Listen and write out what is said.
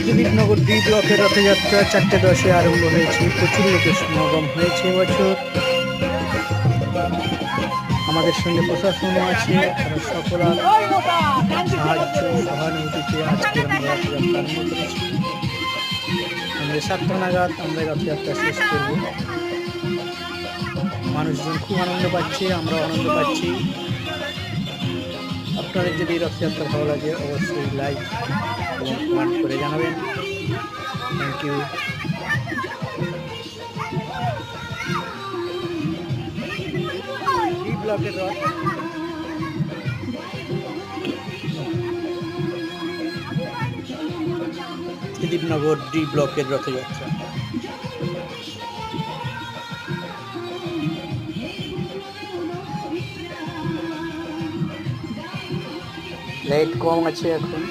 দিলীপনগর D ব্লকের রথযাত্রা 4:10-এ আরম্ভ হয়েছে। প্রচুর লোকের সমাগম হয়েছে এবছর। আমাদের সঙ্গে প্রশাসনও আছে, তারা সকলের সাহায্য সহানুভূতিতে আজকে আমরা রথযাত্রা আরম্ভ করেছি। সন্ধ্যে 7টা নাগাদ আমরা রথযাত্রা শেষ করব। মানুষজন খুব আনন্দ পাচ্ছে, আমরাও আনন্দ পাচ্ছি। আপনাদের যদি এই রথযাত্রা ভালো লাগে অবশ্যই লাইক এবং কমেন্ট করে জানাবেন। Thank you. ডি ব্লকের রথ দিলীপনগর ডি ব্লকের রথযাত্রা। লাইট কম আছে এখন।